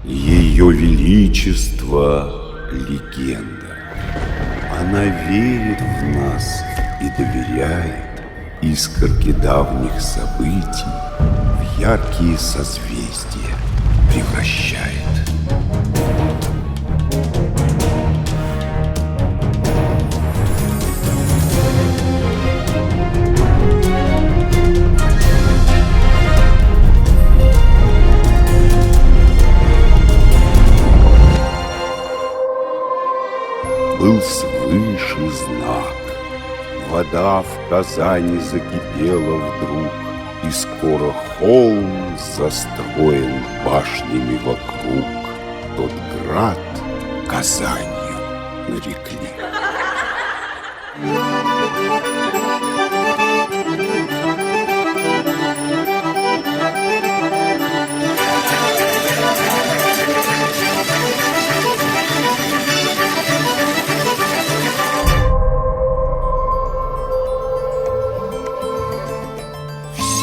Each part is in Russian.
Ее величество — легенда. Она верит в нас и доверяет искорки давних событий в яркие созвездия превращает. Был свыше знак. Вода в Казани закипела вдруг, и скоро холм застроен башнями вокруг. Тот град Казанью нарекли.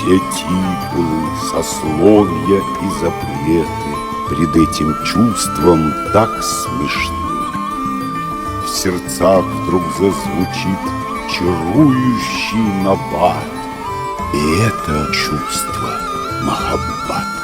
Все титулы, сословия и запреты пред этим чувством так смешны. В сердцах вдруг зазвучит чарующий набат, и это чувство Махаббат.